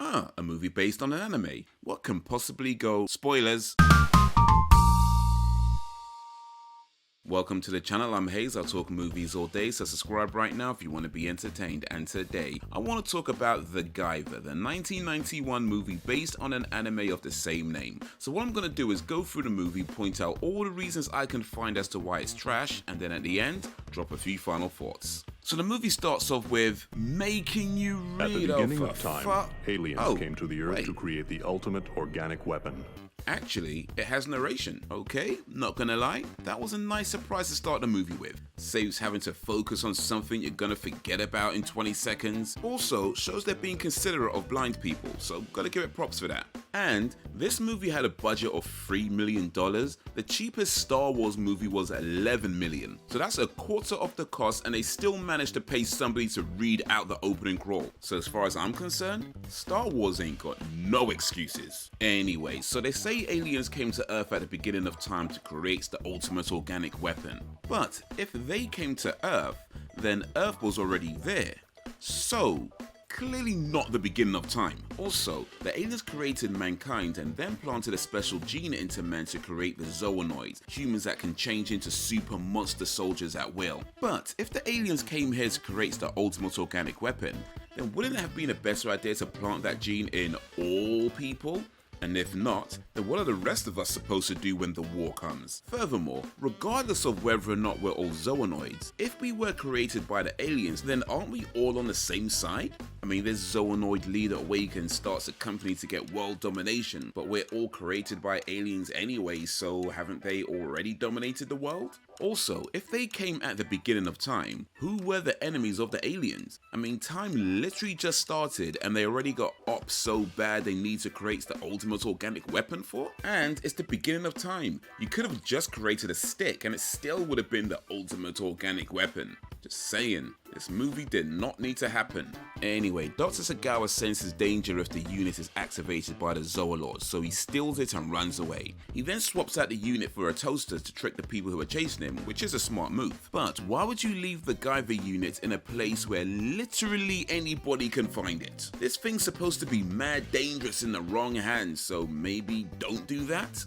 a movie based on an anime. What can possibly go... Spoilers! Welcome to the channel, I'm Hayes, I talk movies all day, so subscribe right now if you want to be entertained. And today, I want to talk about The Guyver, the 1991 movie based on an anime of the same name. So what I'm going to do is go through the movie, point out all the reasons I can find as to why it's trash, and then at the end, drop a few final thoughts. So the movie starts off with making you read. At the beginning of time, aliens came to the Earth to create the ultimate organic weapon. Actually, it has narration, okay? Not gonna lie, that was a nice surprise to start the movie with. Saves having to focus on something you're gonna forget about in 20 seconds. Also, shows they're being considerate of blind people, so gotta give it props for that. And this movie had a budget of $3 million. The cheapest Star Wars movie was $11 million. So that's a quarter of the cost, and they still managed to pay somebody to read out the opening crawl. So as far as I'm concerned, Star Wars ain't got no excuses. Anyway, so they say aliens came to Earth at the beginning of time to create the ultimate organic weapon. But if they came to Earth, then Earth was already there. So clearly not the beginning of time. Also, the aliens created mankind and then planted a special gene into men to create the zoonoids, humans that can change into super monster soldiers at will. But if the aliens came here to create the ultimate organic weapon, then wouldn't it have been a better idea to plant that gene in all people? And if not, then what are the rest of us supposed to do when the war comes? Furthermore, regardless of whether or not we're all zoonoids, if we were created by the aliens, then aren't we all on the same side? I mean, this zoonoid leader awakens, starts a company to get world domination, but we're all created by aliens anyway, so haven't they already dominated the world? Also, if they came at the beginning of time, who were the enemies of the aliens? I mean, time literally just started and they already got ops so bad they need to create the ultimate organic weapon for? And it's the beginning of time. You could have just created a stick and it still would have been the ultimate organic weapon. Just saying, this movie did not need to happen. Anyway, Dr. Sagawa senses danger if the unit is activated by the Zoolords, so he steals it and runs away. He then swaps out the unit for a toaster to trick the people who are chasing him, which is a smart move. But why would you leave the Guyver unit in a place where literally anybody can find it? This thing's supposed to be mad dangerous in the wrong hands, so maybe don't do that?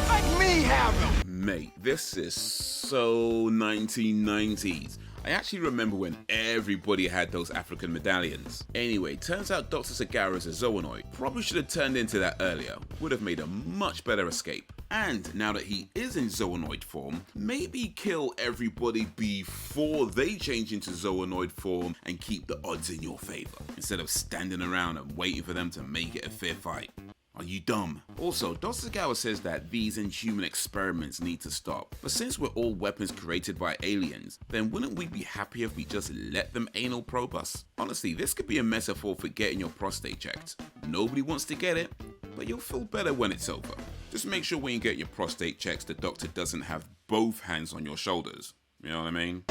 Let me have him! Mate, this is so 1990s. I actually remember when everybody had those African medallions. Anyway, turns out Dr. Sagawa is a zoonoid. Probably should have turned into that earlier. Would have made a much better escape. And now that he is in zoonoid form, maybe kill everybody before they change into zoonoid form and keep the odds in your favor, instead of standing around and waiting for them to make it a fair fight. Are you dumb? Also, Dr. Sagawa says that these inhuman experiments need to stop. But since we're all weapons created by aliens, then wouldn't we be happy if we just let them anal probe us? Honestly, this could be a metaphor for getting your prostate checked. Nobody wants to get it, but you'll feel better when it's over. Just make sure when you get your prostate checks, the doctor doesn't have both hands on your shoulders. You know what I mean?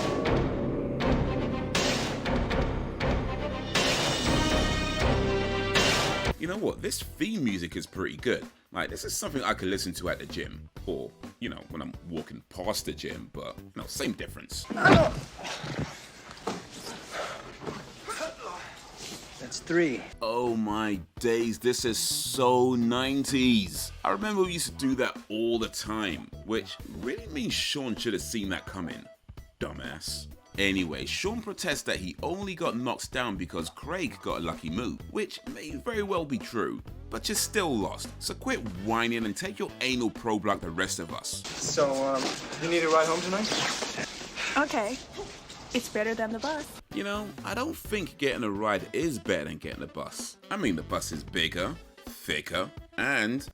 You know what, this theme music is pretty good. Like, this is something I could listen to at the gym, or, you know, when I'm walking past the gym, but, you know, same difference. That's 3. Oh my days, this is so 90s. I remember we used to do that all the time, which really means Sean should have seen that coming. Dumbass. Anyway, Sean protests that he only got knocked down because Craig got a lucky move, which may very well be true, but you're still lost, so quit whining and take your anal probe like the rest of us. So, you need a ride home tonight? Okay. It's better than the bus. You know, I don't think getting a ride is better than getting a bus. I mean, the bus is bigger, thicker, and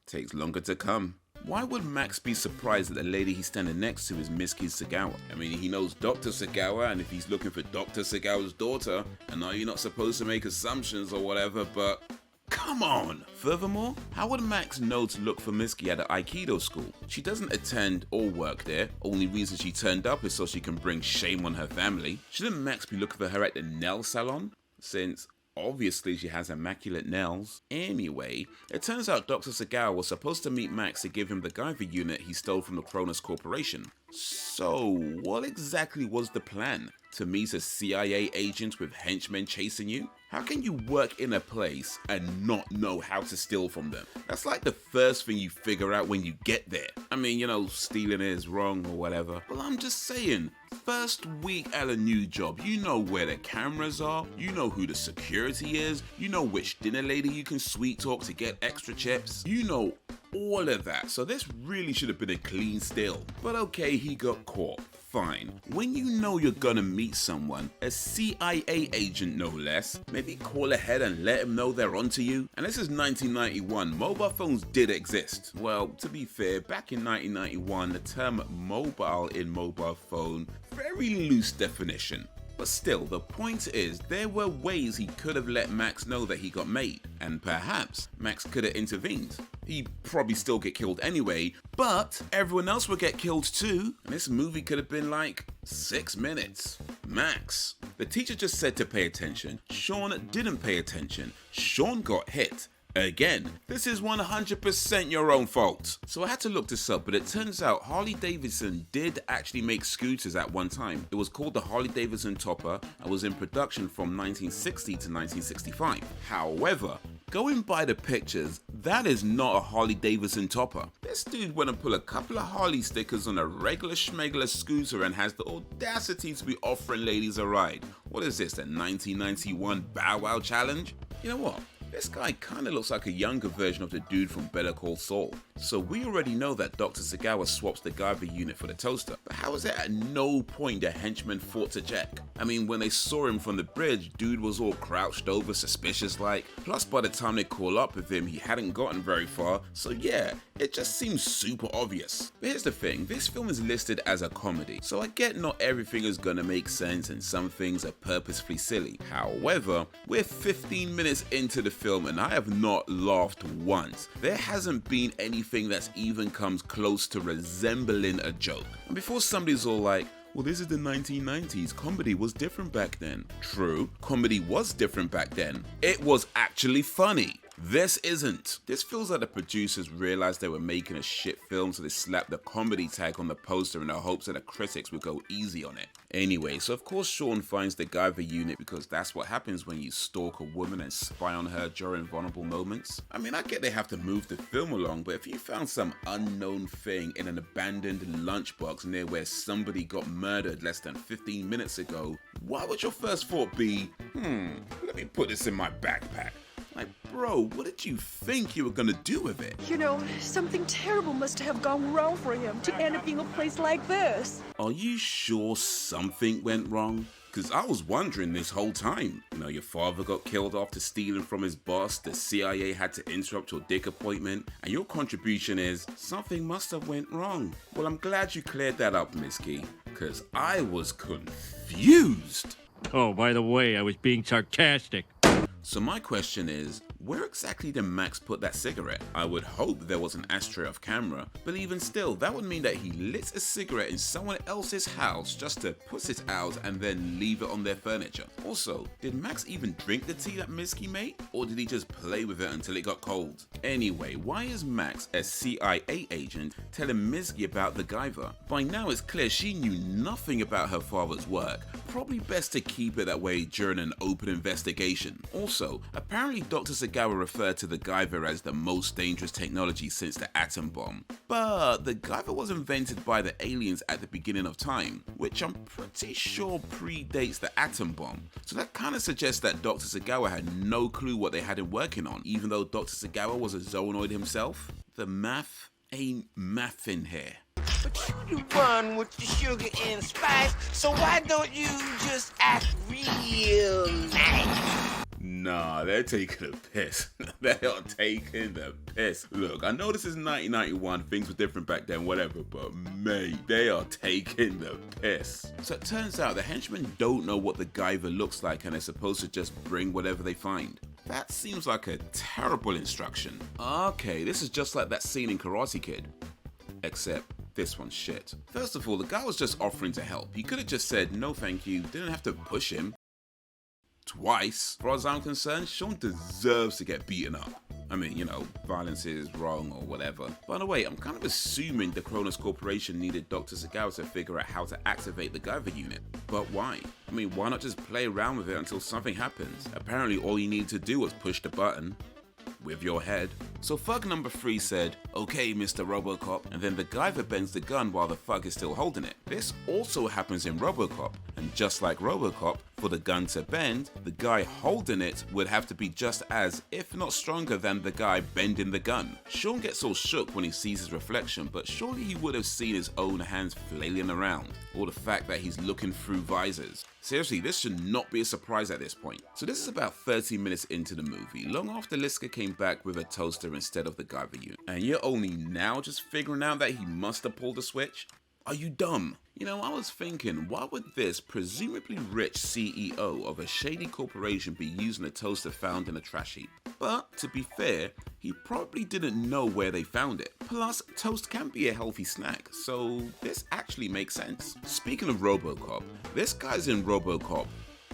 takes longer to come. Why would Max be surprised that the lady he's standing next to is Miss Kid Sagawa? I mean, he knows Dr. Sagawa, and if he's looking for Dr. Sagawa's daughter, I know you're not supposed to make assumptions or whatever, but come on! Furthermore, how would Max know to look for Misky at an Aikido school? She doesn't attend or work there. Only reason she turned up is so she can bring shame on her family. Shouldn't Max be looking for her at the nail salon? Since obviously she has immaculate nails. Anyway, it turns out Dr. Sagawa was supposed to meet Max to give him the Guyver unit he stole from the Cronus Corporation. So, what exactly was the plan? to meet a CIA agent with henchmen chasing you? How can you work in a place and not know how to steal from them? That's like the first thing you figure out when you get there. I mean, you know, stealing is wrong or whatever, but I'm just saying, first week at a new job, you know where the cameras are, you know who the security is, you know which dinner lady you can sweet talk to get extra chips, you know all of that, so this really should have been a clean steal. But okay, he got caught. Fine. When you know you're gonna meet someone, a CIA agent no less, maybe call ahead and let him know they're onto you. And this is 1991, mobile phones did exist. Well, to be fair, back in 1991, the term mobile in mobile phone, very loose definition. But still, the point is, there were ways he could have let Max know that he got made, and perhaps Max could have intervened. He'd probably still get killed anyway, but everyone else would get killed too, and this movie could have been like 6 minutes. Max. The teacher just said to pay attention. Sean didn't pay attention. Sean got hit. Again, this is 100% your own fault. So I had to look this up, but it turns out Harley Davidson did actually make scooters at one time. It was called the Harley Davidson Topper and was in production from 1960 to 1965. However, going by the pictures, that is not a Harley Davidson Topper. This dude went and put a couple of Harley stickers on a regular schmegular scooter and has the audacity to be offering ladies a ride. What is this, the 1991 Bow Wow Challenge? You know what? This guy kinda looks like a younger version of the dude from Better Call Saul. So we already know that Dr. Sagawa swaps the Guyver unit for the toaster, but how is it at no point the henchmen fought to check? I mean, when they saw him from the bridge, dude was all crouched over, suspicious like. Plus by the time they call up with him, he hadn't gotten very far, so yeah, it just seems super obvious. But here's the thing, this film is listed as a comedy, so I get not everything is gonna make sense and some things are purposefully silly. However, we're 15 minutes into the film and I have not laughed once. There hasn't been anything that's even comes close to resembling a joke. And before somebody's all like, well, this is the 1990s, comedy was different back then. True, comedy was different back then. It was actually funny. This isn't. This feels like the producers realized they were making a shit film, so they slapped the comedy tag on the poster in the hopes that the critics would go easy on it. Anyway, so of course Sean finds the Guyver unit because that's what happens when you stalk a woman and spy on her during vulnerable moments. I mean, I get they have to move the film along, but if you found some unknown thing in an abandoned lunchbox near where somebody got murdered less than 15 minutes ago, why would your first thought be, let me put this in my backpack? Like, bro, what did you think you were gonna do with it? You know, something terrible must have gone wrong for him to end up in a place like this. Are you sure something went wrong? Because I was wondering this whole time. You know, your father got killed after stealing from his boss, the CIA had to interrupt your dick appointment, and your contribution is, something must have went wrong. Well, I'm glad you cleared that up, Miss Key, because I was confused. Oh, by the way, I was being sarcastic. So my question is, where exactly did Max put that cigarette? I would hope there was an ashtray off camera, but even still, that would mean that he lit a cigarette in someone else's house just to put it out and then leave it on their furniture. Also, did Max even drink the tea that Miski made? Or did he just play with it until it got cold? Anyway, why is Max, a CIA agent, telling Miski about the Guyver? By now it's clear she knew nothing about her father's work. Probably best to keep it that way during an open investigation. Also, apparently Dr. Sagawa referred to the Guyver as the most dangerous technology since the atom bomb. But the Guyver was invented by the aliens at the beginning of time, which I'm pretty sure predates the atom bomb. So that kind of suggests that Dr. Sagawa had no clue what they had him working on, even though Dr. Sagawa was a zoonoid himself. The math ain't mathin' here. But you the one with the sugar and spice, so why don't you just act real nice? Nah, they're taking the piss. They are taking the piss. Look, I know this is 1991, things were different back then, whatever, but mate, they are taking the piss. So it turns out the henchmen don't know what the Guyver looks like and they're supposed to just bring whatever they find. That seems like a terrible instruction. Okay, this is just like that scene in Karate Kid. Except this one's shit. First of all, the guy was just offering to help. He could have just said no thank you, didn't have to push him. Twice. As far as I'm concerned, Sean deserves to get beaten up. I mean, violence is wrong or whatever. By the way, I'm kind of assuming the Kronos Corporation needed Dr. Sagawa to figure out how to activate the Guyver unit. But why? I mean, why not just play around with it until something happens? Apparently all you need to do was push the button with your head. So Thug number 3 said, "Okay, Mr. Robocop," and then the Guyver bends the gun while the Thug is still holding it. This also happens in Robocop, and just like Robocop, for the gun to bend, the guy holding it would have to be just as, if not stronger than the guy bending the gun. Sean gets all shook when he sees his reflection, but surely he would have seen his own hands flailing around, or the fact that he's looking through visors. Seriously, this should not be a surprise at this point. So this is about 30 minutes into the movie, long after Liska came back with a toaster instead of the Guyver unit, and you're only now just figuring out that he must have pulled the switch? Are you dumb? I was thinking, why would this presumably rich CEO of a shady corporation be using a toaster found in a trash heap? But to be fair, he probably didn't know where they found it. Plus, toast can be a healthy snack, so this actually makes sense. Speaking of Robocop, this guy's in Robocop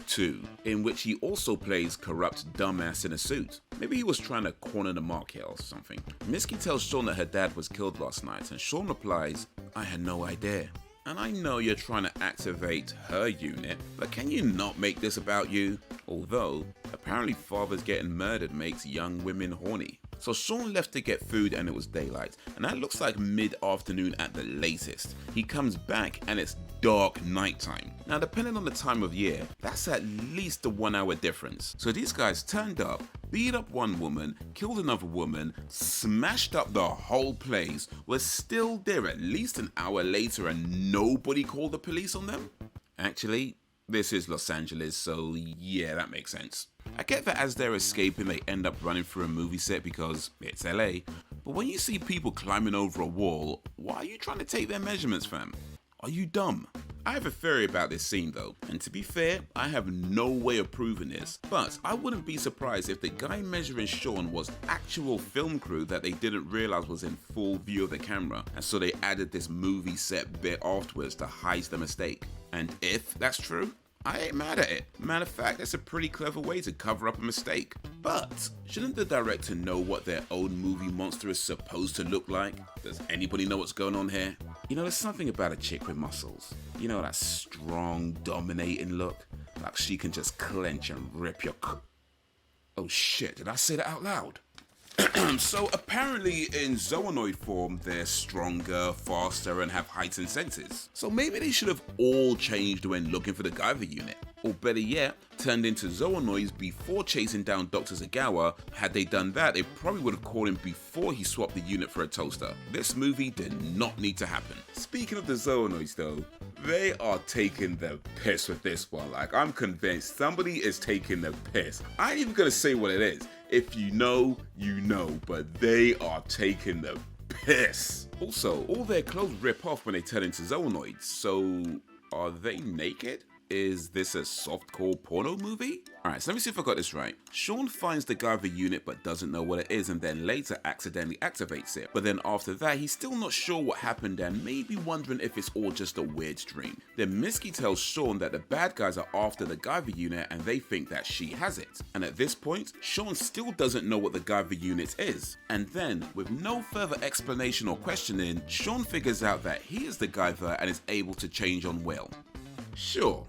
2, in which he also plays corrupt dumbass in a suit. Maybe he was trying to corner the market or something. Misky tells Sean that her dad was killed last night, and Sean replies, "I had no idea." And I know you're trying to activate her unit, but can you not make this about you? Although, apparently fathers getting murdered makes young women horny. So Sean left to get food and it was daylight, and that looks like mid-afternoon at the latest. He comes back and it's dark nighttime. Now depending on the time of year, that's at least a 1 hour difference. So these guys turned up, beat up one woman, killed another woman, smashed up the whole place, were still there at least an hour later and nobody called the police on them? Actually, this is Los Angeles, so yeah, that makes sense. I get that as they're escaping, they end up running through a movie set because it's LA, but when you see people climbing over a wall, why are you trying to take their measurements, fam? Are you dumb? I have a theory about this scene though, and to be fair, I have no way of proving this, but I wouldn't be surprised if the guy measuring Sean was actual film crew that they didn't realize was in full view of the camera, and so they added this movie set bit afterwards to hide the mistake. And if that's true, I ain't mad at it. Matter of fact, that's a pretty clever way to cover up a mistake. But shouldn't the director know what their own movie monster is supposed to look like? Does anybody know what's going on here? There's something about a chick with muscles. That strong, dominating look. Like she can just clench and rip your Oh shit, did I say that out loud? So apparently in Zoanoid form, they're stronger, faster, and have heightened senses. So maybe they should have all changed when looking for the Guyver unit. Or better yet, turned into Zoanoids before chasing down Dr. Sagawa. Had they done that, they probably would have caught him before he swapped the unit for a toaster. This movie did not need to happen. Speaking of the Zoanoids though, they are taking the piss with this one. Like, I'm convinced somebody is taking the piss. I ain't even gonna say what it is. If you know, you know, but they are taking the piss. Also, all their clothes rip off when they turn into Zoanoids, so are they naked? Is this a softcore porno movie? Alright, so let me see if I got this right. Sean finds the Guyver unit but doesn't know what it is and then later accidentally activates it. But then after that, he's still not sure what happened and maybe wondering if it's all just a weird dream. Then Misky tells Sean that the bad guys are after the Guyver unit and they think that she has it. And at this point, Sean still doesn't know what the Guyver unit is. And then, with no further explanation or questioning, Sean figures out that he is the Guyver and is able to change on will. Sure.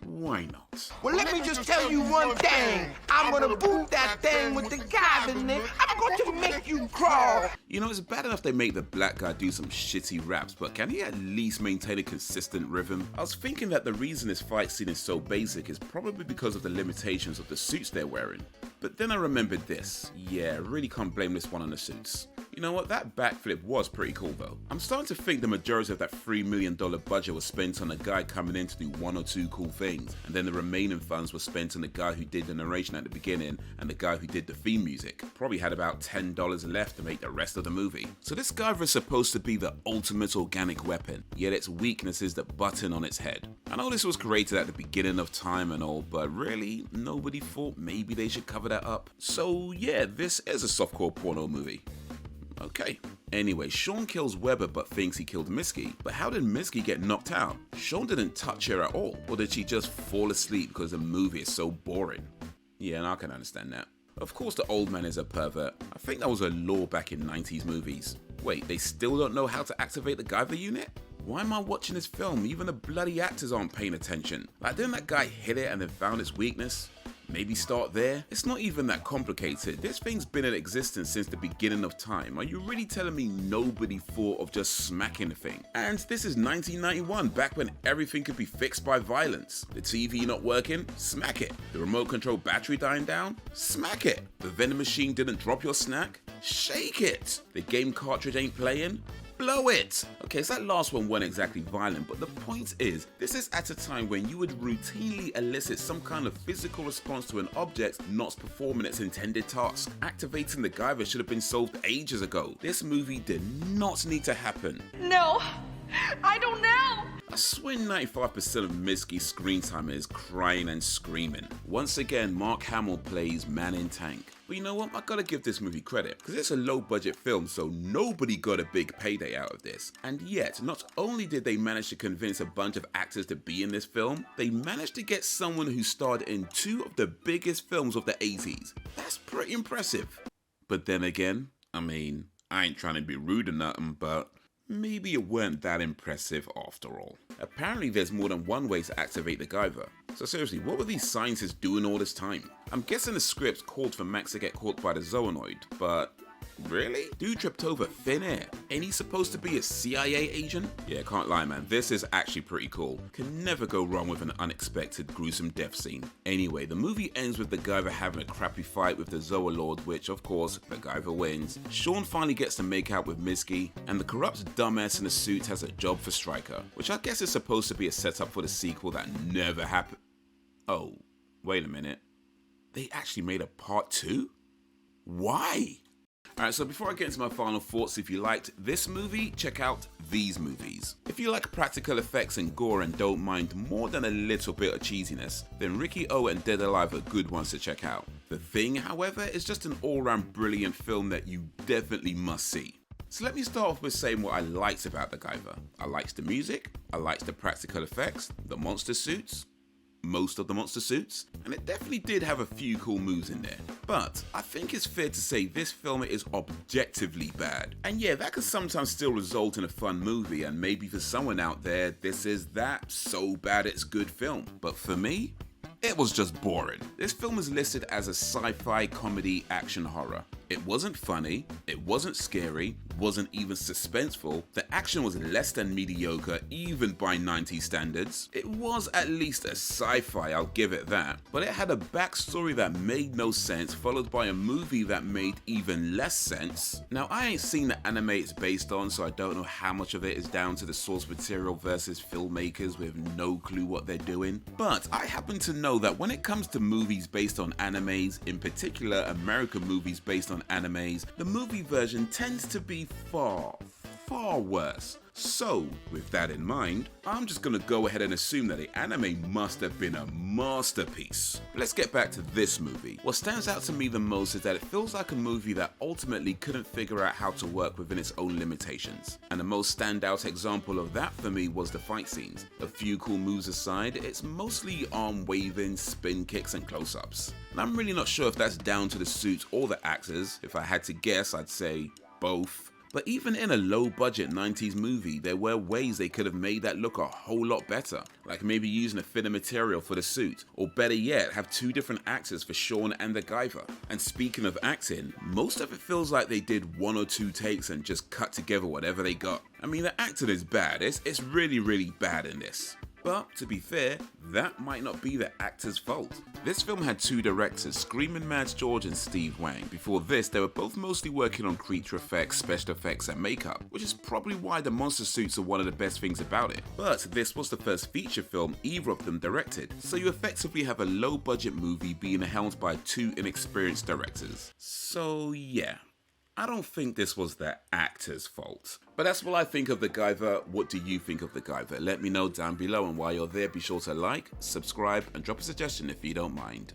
Why not? Well, let me just tell you one thing. I'm gonna boot that thing with the Guyver in it. I'm going to make you crawl. It's bad enough they make the black guy do some shitty raps, but can he at least maintain a consistent rhythm? I was thinking that the reason this fight scene is so basic is probably because of the limitations of the suits they're wearing. But then I remembered this. Yeah, really can't blame this one on the suits. You know what, that backflip was pretty cool though. I'm starting to think the majority of that $3 million budget was spent on a guy coming in to do one or two cool things, and then the remaining funds were spent on the guy who did the narration at the beginning and the guy who did the theme music. Probably had about $10 left to make the rest of the movie. So this Guyver is supposed to be the ultimate organic weapon, yet its weakness is the button on its head. I know this was created at the beginning of time and all, but really, nobody thought maybe they should cover that up. So yeah, this is a softcore porno movie. Okay. Anyway, Sean kills Weber but thinks he killed Misky. But how did Misky get knocked out? Sean didn't touch her at all. Or did she just fall asleep because the movie is so boring? Yeah, and I can understand that. Of course the old man is a pervert. I think that was a law back in 90s movies. Wait, they still don't know how to activate the Guyver unit? Why am I watching this film? Even the bloody actors aren't paying attention. Like, didn't that guy hit it and then found its weakness? Maybe start there? It's not even that complicated. This thing's been in existence since the beginning of time. Are you really telling me nobody thought of just smacking the thing? And this is 1991, back when everything could be fixed by violence. The TV not working? Smack it. The remote control battery dying down? Smack it. The vending machine didn't drop your snack? Shake it. The game cartridge ain't playing? Blow it! Okay, so that last one wasn't exactly violent, but the point is, this is at a time when you would routinely elicit some kind of physical response to an object not performing its intended task. Activating the Guyver should have been solved ages ago. This movie did not need to happen. No, I don't know. I swear 95% of Miski's screen time is crying and screaming. Once again, Mark Hamill plays Man in Tank. But you know what, I gotta give this movie credit, because it's a low budget film, so nobody got a big payday out of this. And yet, not only did they manage to convince a bunch of actors to be in this film, they managed to get someone who starred in two of the biggest films of the 80s. That's pretty impressive. But then again, I mean, I ain't trying to be rude or nothing, but maybe it weren't that impressive after all. Apparently there's more than one way to activate the Guyver. So seriously, what were these scientists doing all this time? I'm guessing the script called for Max to get caught by the Zoonoid, but really? Dude tripped over thin air. Ain't he supposed to be a CIA agent? Yeah, can't lie man, this is actually pretty cool. Can never go wrong with an unexpected gruesome death scene. Anyway, the movie ends with the Guyver having a crappy fight with the Zoolord, which of course, the Guyver wins. Sean finally gets to make out with Miski, and the corrupt dumbass in the suit has a job for Stryker, which I guess is supposed to be a setup for the sequel that never happened. Oh, wait a minute. They actually made a part 2? Why? Alright, so before I get into my final thoughts, if you liked this movie, check out these movies. If you like practical effects and gore and don't mind more than a little bit of cheesiness, then Ricky O and Dead Alive are good ones to check out. The Thing, however, is just an all-round brilliant film that you definitely must see. So let me start off with saying what I liked about the Guyver. I liked the music, I liked the practical effects, the monster suits, most of the monster suits, and it definitely did have a few cool moves in there. But I think it's fair to say this film is objectively bad. And yeah, that could sometimes still result in a fun movie, and maybe for someone out there, this is that so bad it's good film. But for me, it was just boring. This film is listed as a sci-fi comedy action horror. It wasn't funny, it wasn't scary, wasn't even suspenseful, the action was less than mediocre even by 90s standards. It was at least a sci-fi, I'll give it that, but it had a backstory that made no sense, followed by a movie that made even less sense. Now I ain't seen the anime it's based on, so I don't know how much of it is down to the source material versus filmmakers with no clue what they're doing, but I happen to know that when it comes to movies based on animes, in particular American movies based on animes, the movie version tends to be far worse. So, with that in mind, I'm just gonna go ahead and assume that the anime must have been a masterpiece. But let's get back to this movie. What stands out to me the most is that it feels like a movie that ultimately couldn't figure out how to work within its own limitations. And the most standout example of that for me was the fight scenes. A few cool moves aside, it's mostly arm waving, spin kicks and close-ups. And I'm really not sure if that's down to the suits or the actors. If I had to guess, I'd say both. But even in a low-budget 90s movie, there were ways they could have made that look a whole lot better, like maybe using a thinner material for the suit, or better yet, have two different actors for Sean and the Guyver. And speaking of acting, most of it feels like they did one or two takes and just cut together whatever they got. I mean, the acting is bad, it's really bad in this. But, to be fair, that might not be the actor's fault. This film had two directors, Screamin' Mad George and Steve Wang. Before this, they were both mostly working on creature effects, special effects and makeup, which is probably why the monster suits are one of the best things about it. But this was the first feature film either of them directed, so you effectively have a low-budget movie being helmed by two inexperienced directors. So yeah. I don't think this was the actor's fault. But that's what I think of the Guyver. What do you think of the Guyver? Let me know down below, and while you're there, be sure to like, subscribe, and drop a suggestion if you don't mind.